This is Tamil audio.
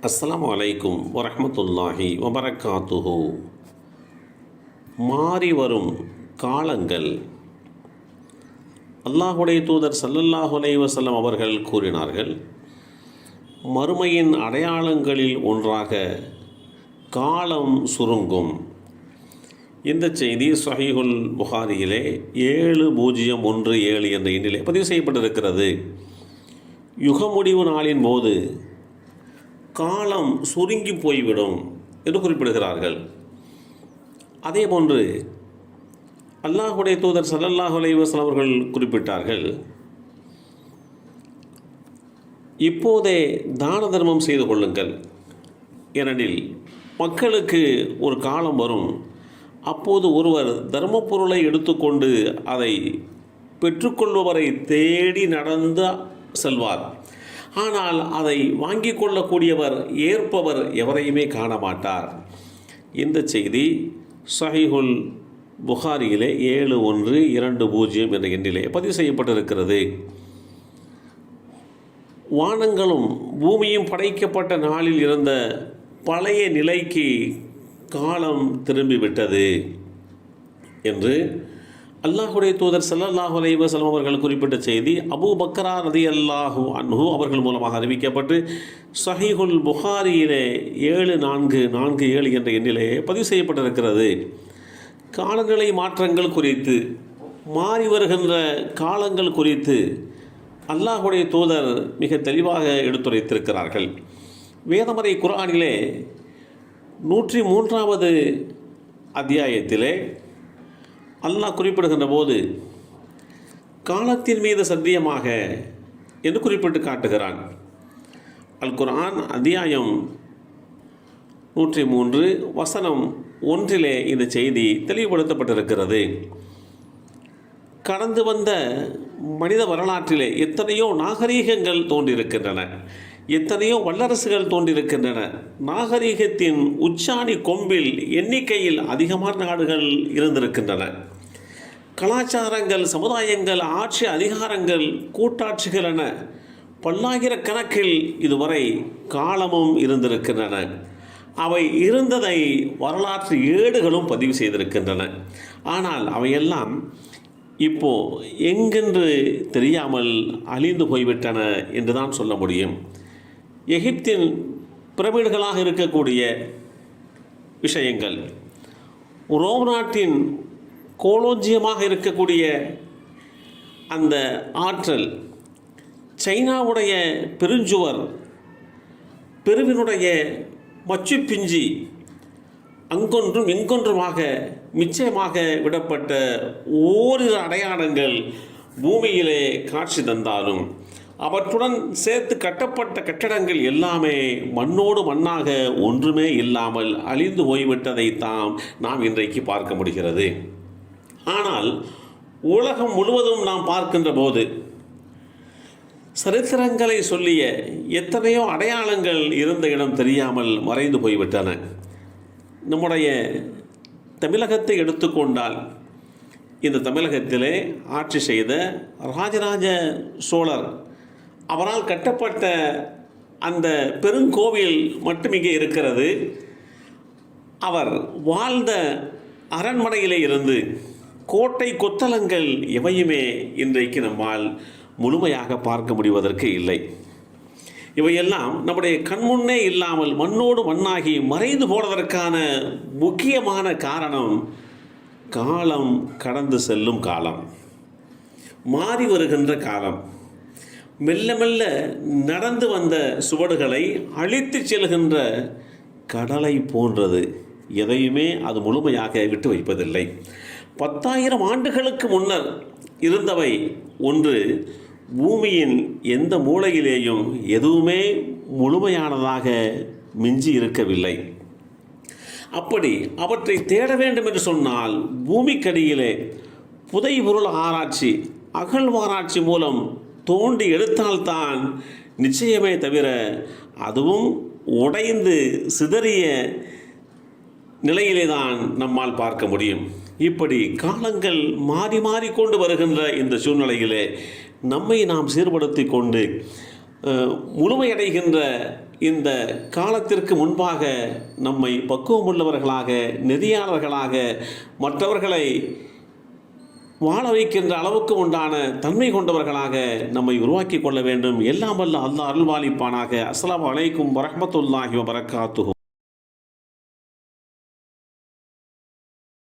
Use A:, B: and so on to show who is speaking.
A: அஸ்ஸலாமு அலைக்கும் வரஹ்மத்துல்லாஹி வபரகாத்துஹு. மாறி வரும் காலங்கள். அல்லாஹுடைய தூதர் ஸல்லல்லாஹு அலைஹி வஸல்லம் அவர்கள் கூறினார்கள், மறுமையின் அடையாளங்களில் ஒன்றாக காலம் சுருங்கும். இந்த செய்தி ஸஹீஹுல் புகாரியிலே 7017 என்ற எண்ணிலே பதிவு செய்யப்பட்டிருக்கிறது. யுக முடிவு நாளின் போது காலம் சுருங்கி போய்விடும் என்று குறிப்பிடுகிறார்கள். அதே போன்று அல்லாஹுடைய தூதர் ஸல்லல்லாஹு அலைஹி வஸல்லம் அவர்கள் குறிப்பிட்டார்கள், இப்போதே தான தர்மம் செய்து கொள்ளுங்கள். ஏனெனில் மக்களுக்கு ஒரு காலம் வரும், அப்போது ஒருவர் தர்ம பொருளை எடுத்துக்கொண்டு அதை பெற்றுக்கொள்பவரை தேடி நடந்து செல்வார். ஆனால் அதை வாங்கி கொள்ளக்கூடியவர், ஏற்பவர் எவரையுமே காண மாட்டார். இந்த செய்தி ஸஹீஹுல் புகாரியிலே 7120 என்ற எண்ணிலே பதிவு செய்யப்பட்டிருக்கிறது. வானங்களும் பூமியும் படைக்கப்பட்ட நாளில் இருந்த பழைய நிலைக்கு காலம் திரும்பிவிட்டது என்று அல்லாஹுடைய தூதர் ஸல்லல்லாஹு அலைஹி வஸல்லம் அவர்கள் குறிப்பிட்ட செய்தி அபூ பக்ரா ரலியல்லாஹு அன்ஹு அவர்கள் மூலமாக அறிவிக்கப்பட்டு ஸஹீஹுல் புகாரியிலே 7447 என்ற எண்ணிலே பதிவு செய்யப்பட்டிருக்கிறது. காலநிலை மாற்றங்கள் குறித்து, மாறி வருகின்ற காலங்கள் குறித்து அல்லாஹுடைய தூதர் மிக தெளிவாக எடுத்துரைத்திருக்கிறார்கள். வேதமறை குர்ஆனிலே 103வது அத்தியாயத்திலே அல்லாஹ் குறிப்பிடுகின்ற போது காலத்தின் மீது சத்தியமாக என்று குறிப்பிட்டு காட்டுகிறான். அல் குர்ஆன் அத்தியாயம் 103 வசனம் 1 இந்த செய்தி தெளிவுபடுத்தப்பட்டிருக்கிறது. கடந்து வந்த மனித வரலாற்றிலே எத்தனையோ நாகரீகங்கள் தோன்றியிருக்கின்றன, எத்தனையோ வல்லரசுகள் தோன்றியிருக்கின்றன. நாகரீகத்தின் உச்சாணி கொம்பில் எண்ணிக்கையில் அதிகமான நாடுகள் இருந்திருக்கின்றன. கலாச்சாரங்கள், சமுதாயங்கள், ஆட்சி அதிகாரங்கள், கூட்டாட்சிகள் என பல்லாயிரக்கணக்கில் இதுவரை காலமும் இருந்திருக்கின்றன. அவை இருந்ததை வரலாற்று ஏடுகளும் பதிவு செய்திருக்கின்றன. ஆனால் அவையெல்லாம் இப்போ எங்கென்று தெரியாமல் அழிந்து போய்விட்டன என்றுதான் சொல்ல முடியும். எகிப்தின் பிரமிடுகளாக இருக்கக்கூடிய விஷயங்கள், ரோம் நாட்டின் கோலோஞ்சியமாக இருக்கக்கூடிய அந்த ஆற்றல், சைனாவுடைய பெருஞ்சுவர், பெருவினுடைய மச்சு பிஞ்சி, அங்கொன்றும் எங்கொன்றுமாக நிச்சயமாக விடப்பட்ட ஓரிரு அடையாளங்கள் பூமியிலே காட்சி தந்தாலும் அவற்றுடன் சேர்த்து கட்டப்பட்ட கட்டடங்கள் எல்லாமே மண்ணோடு மண்ணாக ஒன்றுமே இல்லாமல் அழிந்து போய்விட்டதை நாம் இன்றைக்கு பார்க்க முடிகிறது. ஆனால் உலகம் முழுவதும் நாம் பார்க்கின்ற போது சரித்திரங்களை சொல்லிய எத்தனையோ அடையாளங்கள் இருந்த இடம் தெரியாமல் மறைந்து போய்விட்டன. நம்முடைய தமிழகத்தை எடுத்துக்கொண்டால், இந்த தமிழகத்திலே ஆட்சி செய்த ராஜராஜ சோழர், அவரால் கட்டப்பட்ட அந்த பெருங்கோவில் மட்டும் இங்கே இருக்கிறது. அவர் வாழ்ந்த அரண்மனையிலே இருந்து கோட்டை கொத்தளங்கள் எவையுமே இன்றைக்கு நம்மால் முழுமையாக பார்க்க முடிவதற்கு இல்லை. இவையெல்லாம் நம்முடைய கண்முன்னே இல்லாமல் மண்ணோடு மண்ணாகி மறைந்து போனதற்கான முக்கியமான காரணம் காலம் கடந்து செல்லும் காலம், மாறி வருகின்ற காலம். மெல்ல மெல்ல நடந்து வந்த சுவடுகளை அழித்து செல்கின்ற கடலை போன்றது. எதையுமே அது முழுமையாக விட்டு வைப்பதில்லை. 10,000 ஆண்டுகளுக்கு முன்னர் இருந்தவை ஒன்று பூமியின் எந்த மூலையிலேயும் எதுவுமே முழுமையானதாக மிஞ்சி இருக்கவில்லை. அப்படி அவற்றை தேட வேண்டும் என்று சொன்னால் பூமிக்கடியிலே புதைபொருள் ஆராய்ச்சி, அகழ்வாராய்ச்சி மூலம் தோண்டி எடுத்தால்தான் நிச்சயமே தவிர அதுவும் உடைந்து சிதறிய நிலையிலே தான் நம்மால் பார்க்க முடியும். இப்படி காலங்கள் மாறி மாறிக்கொண்டு வருகின்ற இந்த சூழ்நிலையிலே நம்மை நாம் சீர்படுத்தி கொண்டு முழுமையடைகின்ற இந்த காலத்திற்கு முன்பாக நம்மை பக்குவமுள்ளவர்களாக, நெறியாளர்களாக, மற்றவர்களை வாழ வைக்கின்ற அளவுக்கு உண்டான தன்மை கொண்டவர்களாக நம்மை உருவாக்கி கொள்ள வேண்டும். எல்லாம் வல்ல அல்லாஹ் அருள்வாளிப்பானாக. அஸ்ஸலாமு அலைக்கும் வரஹ்மத்துல்லாஹி வபரகாத்துஹு.